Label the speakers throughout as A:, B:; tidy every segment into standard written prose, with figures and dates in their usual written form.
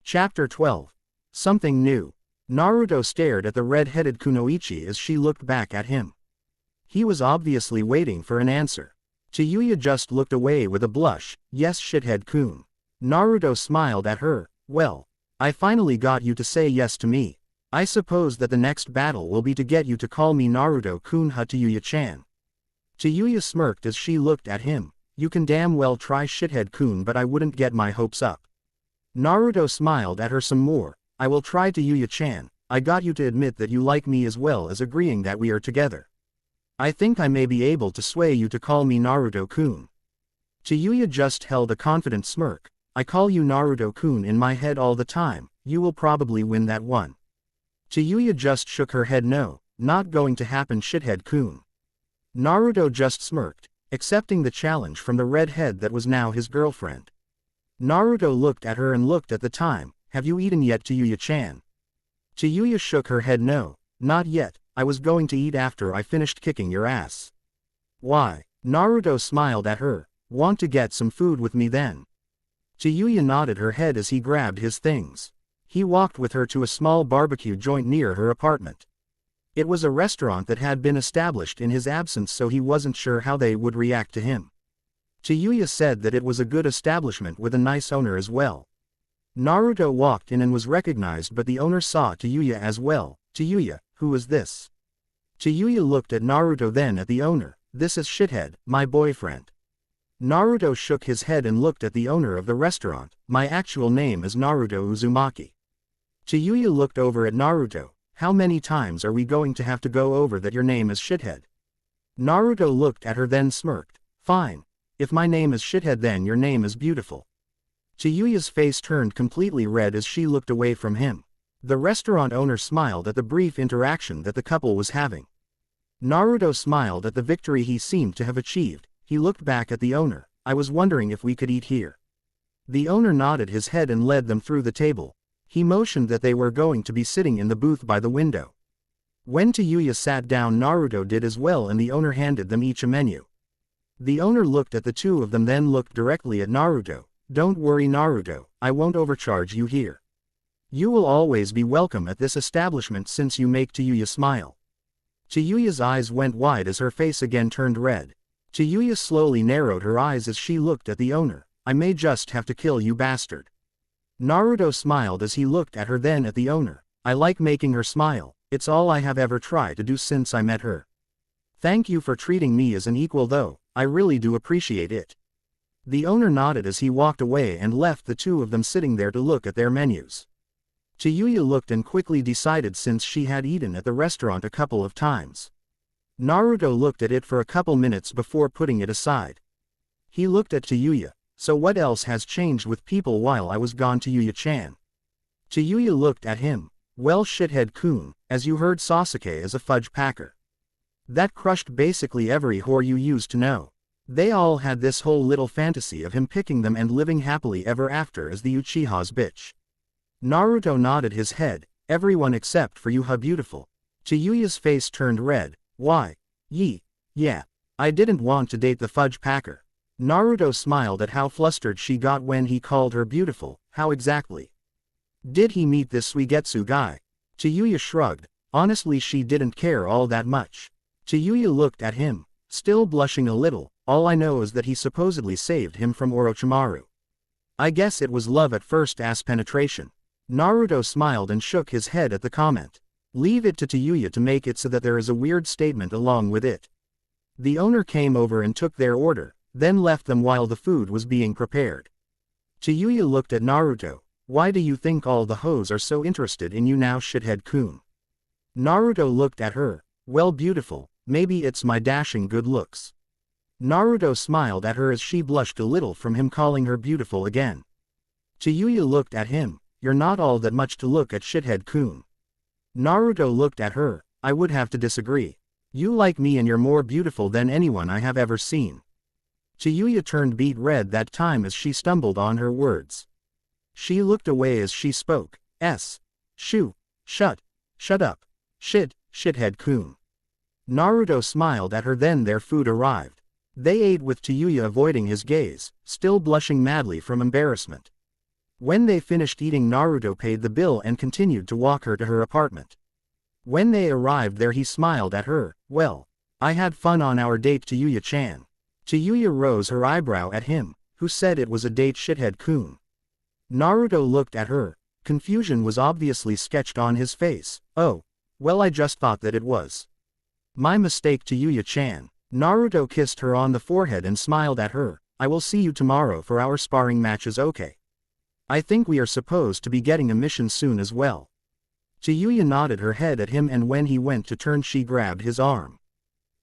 A: Chapter 12. Something New. Naruto stared at the red-headed kunoichi as she looked back at him. He was obviously waiting for an answer. Tayayu just looked away with a blush. Yes, shithead-kun. Naruto smiled at her. Well, I finally got you to say yes to me. I suppose that the next battle will be to get you to call me Naruto-kun ha Tayayu-chan. Tayayu smirked as she looked at him. You can damn well try shithead-kun, but I wouldn't get my hopes up. Naruto smiled at her some more. I will try Tayayu-chan. I got you to admit that you like me as well as agreeing that we are together. I think I may be able to sway you to call me Naruto-kun. Tayayu just held a confident smirk. I call you Naruto-kun in my head all the time. You will probably win that one. Tayayu just shook her head. No, not going to happen, shithead-kun. Naruto just smirked, accepting the challenge from the redhead that was now his girlfriend. Naruto looked at her and looked at the time. Have you eaten yet, Tayayu-chan? Tayayu shook her head. No, not yet. I was going to eat after I finished kicking your ass. Why? Naruto smiled at her. Want to get some food with me then? Tayayu nodded her head as he grabbed his things. He walked with her to a small barbecue joint near her apartment. It was a restaurant that had been established in his absence, so he wasn't sure how they would react to him. Tayayu said that it was a good establishment with a nice owner as well. Naruto walked in and was recognized, but the owner saw Tayayu as well. Tayayu, who is this? Tayayu looked at Naruto, then at the owner. This is Shithead, my boyfriend. Naruto shook his head and looked at the owner of the restaurant. My actual name is Naruto Uzumaki. Tayayu looked over at Naruto. How many times are we going to have to go over that your name is Shithead? Naruto looked at her, then smirked. Fine. If my name is Shithead, then your name is Beautiful. Tayuya's face turned completely red as she looked away from him. The restaurant owner smiled at the brief interaction that the couple was having. Naruto smiled at the victory he seemed to have achieved. He looked back at the owner. I was wondering if we could eat here. The owner nodded his head and led them through the table. He motioned that they were going to be sitting in the booth by the window. When Tayayu sat down, Naruto did as well, and the owner handed them each a menu. The owner looked at the two of them, then looked directly at Naruto. Don't worry, Naruto, I won't overcharge you here. You will always be welcome at this establishment since you make Tayayu smile. Tayuya's eyes went wide as her face again turned red. Tayayu slowly narrowed her eyes as she looked at the owner. I may just have to kill you, bastard. Naruto smiled as he looked at her, then at the owner. I like making her smile. It's all I have ever tried to do since I met her. Thank you for treating me as an equal though, I really do appreciate it. The owner nodded as he walked away and left the two of them sitting there to look at their menus. Tayayu looked and quickly decided, since she had eaten at the restaurant a couple of times. Naruto looked at it for a couple minutes before putting it aside. He looked at Tayayu. So what else has changed with people while I was gone, Tayayu-chan? Tayayu looked at him. Well, shithead-kun, as you heard, Sasuke is a fudge packer. That crushed basically every whore you used to know. They all had this whole little fantasy of him picking them and living happily ever after as the Uchiha's bitch. Naruto nodded his head. Everyone except for you, ha Beautiful. Tayuya's face turned red. Why? Yeah. I didn't want to date the fudge packer. Naruto smiled at how flustered she got when he called her beautiful. How exactly did he meet this Suigetsu guy? Tayayu shrugged. Honestly, she didn't care all that much. Tayayu looked at him, still blushing a little. All I know is that he supposedly saved him from Orochimaru. I guess it was love at first ass penetration. Naruto smiled and shook his head at the comment. Leave it to Tayayu to make it so that there is a weird statement along with it. The owner came over and took their order, then left them while the food was being prepared. Tayayu looked at Naruto. Why do you think all the hoes are so interested in you now, shithead-kun? Naruto looked at her. Well, Beautiful, maybe it's my dashing good looks. Naruto smiled at her as she blushed a little from him calling her beautiful again. Tayayu looked at him. You're not all that much to look at, shithead-kun. Naruto looked at her. I would have to disagree. You like me and you're more beautiful than anyone I have ever seen. Tayayu turned beet red that time as she stumbled on her words. She looked away as she spoke. Shut up. Shithead-kun. Naruto smiled at her, then their food arrived. They ate with Tayayu avoiding his gaze, still blushing madly from embarrassment. When they finished eating, Naruto paid the bill and continued to walk her to her apartment. When they arrived there, he smiled at her. Well, I had fun on our date, Tayuya-chan. Tayuya rose her eyebrow at him. Who said it was a date, shithead-kun? Naruto looked at her. Confusion was obviously sketched on his face. Oh, well, I just thought that it was. My mistake, Tayuya-chan. Naruto kissed her on the forehead and smiled at her. I will see you tomorrow for our sparring matches, okay? I think we are supposed to be getting a mission soon as well. Tayuya nodded her head at him, and when he went to turn she grabbed his arm.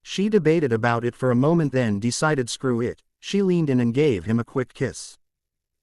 A: She debated about it for a moment, then decided screw it. She leaned in and gave him a quick kiss.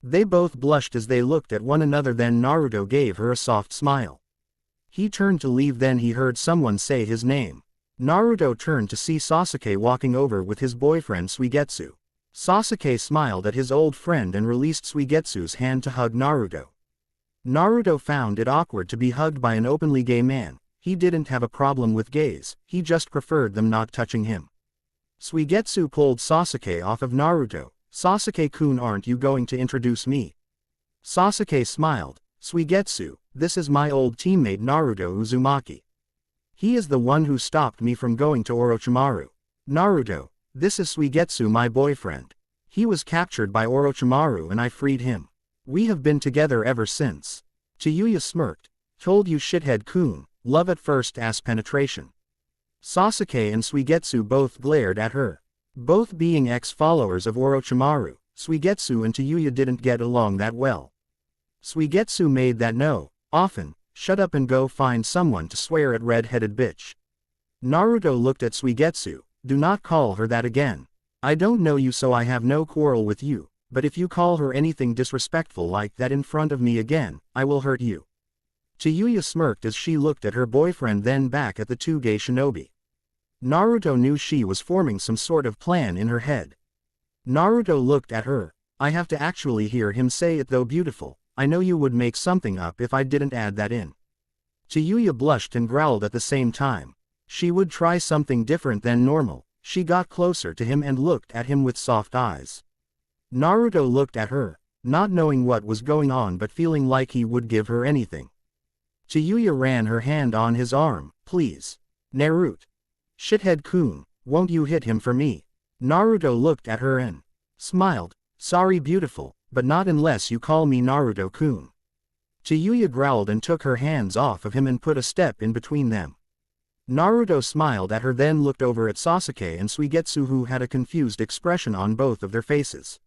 A: They both blushed as they looked at one another, then Naruto gave her a soft smile. He turned to leave, then he heard someone say his name. Naruto turned to see Sasuke walking over with his boyfriend Suigetsu. Sasuke smiled at his old friend and released Suigetsu's hand to hug Naruto. Naruto found it awkward to be hugged by an openly gay man. He didn't have a problem with gays, he just preferred them not touching him. Suigetsu pulled Sasuke off of Naruto. Sasuke-kun, aren't you going to introduce me? Sasuke smiled. Suigetsu, this is my old teammate Naruto Uzumaki. He is the one who stopped me from going to Orochimaru. Naruto, this is Suigetsu, my boyfriend. He was captured by Orochimaru and I freed him. We have been together ever since. Tayuya smirked. Told you, shithead-kun, love at first ass penetration. Sasuke and Suigetsu both glared at her. Both being ex-followers of Orochimaru, Suigetsu and Tayuya didn't get along that well. Suigetsu made that no, often, shut up and go find someone to swear at, red-headed bitch. Naruto looked at Suigetsu. Do not call her that again. I don't know you, so I have no quarrel with you, but if you call her anything disrespectful like that in front of me again, I will hurt you. Tayuya smirked as she looked at her boyfriend, then back at the two gay shinobi. Naruto knew she was forming some sort of plan in her head. Naruto looked at her. I have to actually hear him say it though, beautiful. I know you would make something up if I didn't add that in. Tayuya blushed and growled at the same time. She would try something different than normal. She got closer to him and looked at him with soft eyes. Naruto looked at her, not knowing what was going on but feeling like he would give her anything. Tayuya ran her hand on his arm. Please. Naruto. Shithead-kun, won't you hit him for me? Naruto looked at her and smiled. Sorry, beautiful, but not unless you call me Naruto-kun. Tayuya growled and took her hands off of him and put a step in between them. Naruto smiled at her, then looked over at Sasuke and Suigetsu, who had a confused expression on both of their faces.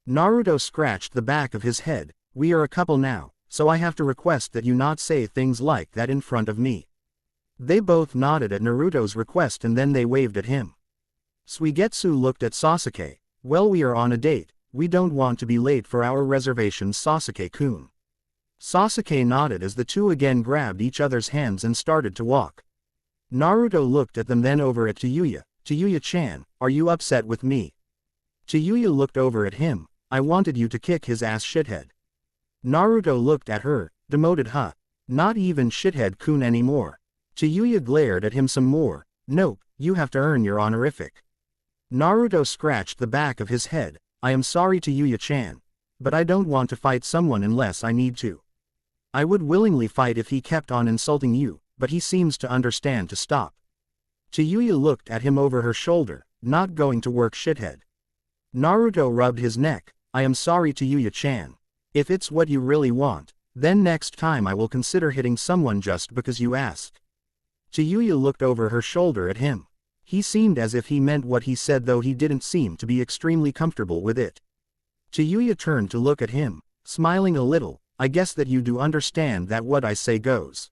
A: Naruto scratched the back of his head. We are a couple now, so I have to request that you not say things like that in front of me. They both nodded at Naruto's request and then they waved at him. Suigetsu looked at Sasuke. Well, we are on a date. We don't want to be late for our reservations, Sasuke-kun. Sasuke nodded as the two again grabbed each other's hands and started to walk. Naruto looked at them, then over at Tayuya. Tayuya-chan, are you upset with me? Tayuya looked over at him. I wanted you to kick his ass, shithead. Naruto looked at her. Demoted, huh? Not even shithead-kun anymore. Tayuya glared at him some more. Nope, you have to earn your honorific. Naruto scratched the back of his head. I am sorry, Tayuya-chan, but I don't want to fight someone unless I need to. I would willingly fight if he kept on insulting you, but he seems to understand to stop. Tayuya looked at him over her shoulder. Not going to work, shithead. Naruto rubbed his neck. I am sorry, Tayuya-chan. If it's what you really want, then next time I will consider hitting someone just because you asked. Tayuya looked over her shoulder at him. He seemed as if he meant what he said, though he didn't seem to be extremely comfortable with it. Tayuya turned to look at him, smiling a little. I guess that you do understand that what I say goes.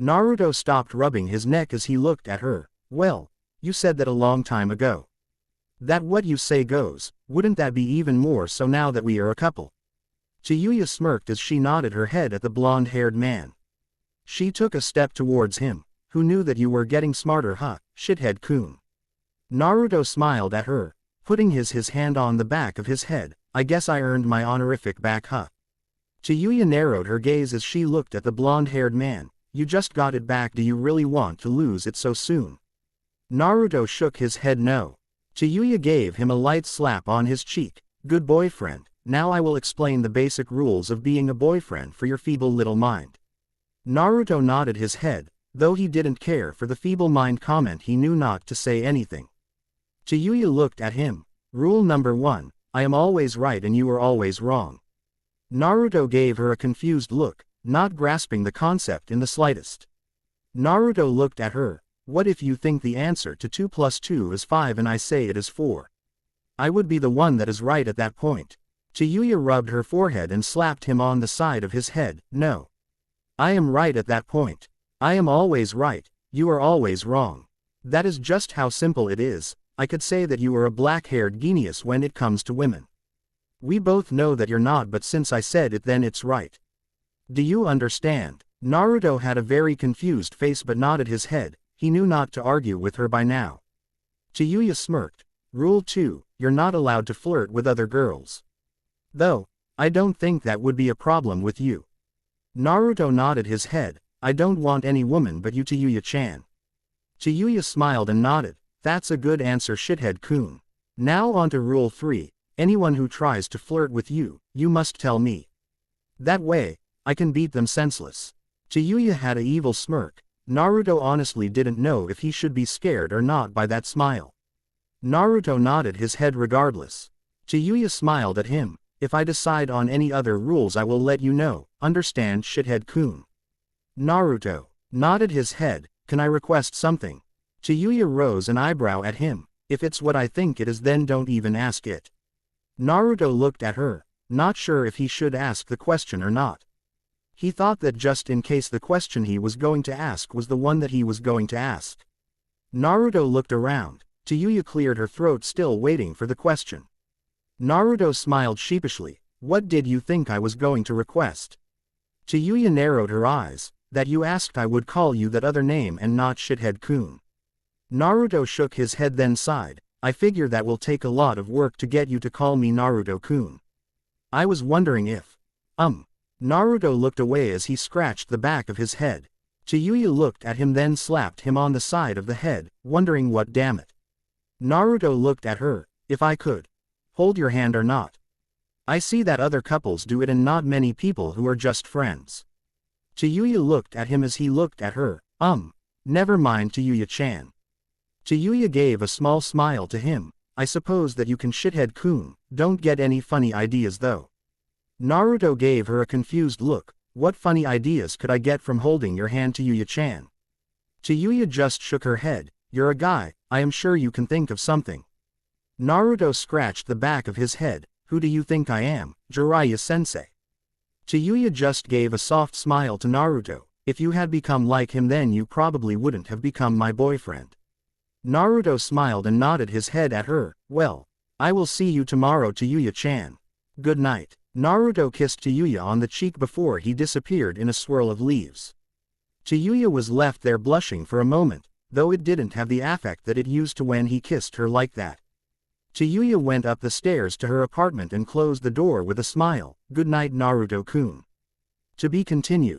A: Naruto stopped rubbing his neck as he looked at her. Well, you said that a long time ago. That what you say goes, wouldn't that be even more so now that we are a couple? Tayuya smirked as she nodded her head at the blonde-haired man. She took a step towards him. Who knew that you were getting smarter, huh, shithead-kun? Naruto smiled at her, putting his hand on the back of his head. I guess I earned my honorific back, huh? Tayuya narrowed her gaze as she looked at the blonde-haired man. You just got it back. Do you really want to lose it so soon? Naruto shook his head no. Tayuya gave him a light slap on his cheek. Good boyfriend, now I will explain the basic rules of being a boyfriend for your feeble little mind. Naruto nodded his head, though he didn't care for the feeble mind comment. He knew not to say anything. Tayayu looked at him. Rule number 1, I am always right and you are always wrong. Naruto gave her a confused look, not grasping the concept in the slightest. Naruto looked at her. What if you think the answer to 2 plus 2 is 5 and I say it is 4? I would be the one that is right at that point. Tayayu rubbed her forehead and slapped him on the side of his head. No. I am right at that point. I am always right, you are always wrong. That is just how simple it is. I could say that you are a black-haired genius when it comes to women. We both know that you're not, but since I said it then it's right. Do you understand? Naruto had a very confused face but nodded his head. He knew not to argue with her by now. Tayayu smirked. Rule 2, you're not allowed to flirt with other girls. Though, I don't think that would be a problem with you. Naruto nodded his head. I don't want any woman but you, Tayayu-chan. Tayayu smiled and nodded. That's a good answer, shithead-kun. Now on to rule 3, anyone who tries to flirt with you, you must tell me. That way, I can beat them senseless. Tayayu had an evil smirk. Naruto honestly didn't know if he should be scared or not by that smile. Naruto nodded his head regardless. Tayayu smiled at him. If I decide on any other rules I will let you know, understand, shithead-kun? Naruto nodded his head. Can I request something? Tayayu rose an eyebrow at him. If it's what I think it is then don't even ask it. Naruto looked at her, not sure if he should ask the question or not. He thought that just in case the question he was going to ask was the one that he was going to ask. Naruto looked around. Tayayu cleared her throat, still waiting for the question. Naruto smiled sheepishly. What did you think I was going to request? Tayayu narrowed her eyes. That you asked I would call you that other name and not shithead-kun. Naruto shook his head then sighed. I figure that will take a lot of work to get you to call me Naruto-kun. I was wondering if… Naruto looked away as he scratched the back of his head. Tayayu looked at him then slapped him on the side of the head, wondering what damn it. Naruto looked at her. If I could hold your hand or not. I see that other couples do it and not many people who are just friends. Tayayu looked at him as he looked at her. Never mind, Tayayu-chan. Tayayu gave a small smile to him. I suppose that you can, shithead-kun. Don't get any funny ideas though. Naruto gave her a confused look. What funny ideas could I get from holding your hand, Tayayu-chan? Tayayu just shook her head. You're a guy, I am sure you can think of something. Naruto scratched the back of his head. Who do you think I am, Jiraiya-sensei? Tayayu just gave a soft smile to Naruto. If you had become like him then you probably wouldn't have become my boyfriend. Naruto smiled and nodded his head at her. Well, I will see you tomorrow, Tayayu-chan. Good night. Naruto kissed Tayayu on the cheek before he disappeared in a swirl of leaves. Tayayu was left there blushing for a moment, though it didn't have the affect that it used to when he kissed her like that. Tayayu went up the stairs to her apartment and closed the door with a smile. Good night, Naruto-kun. To be continued.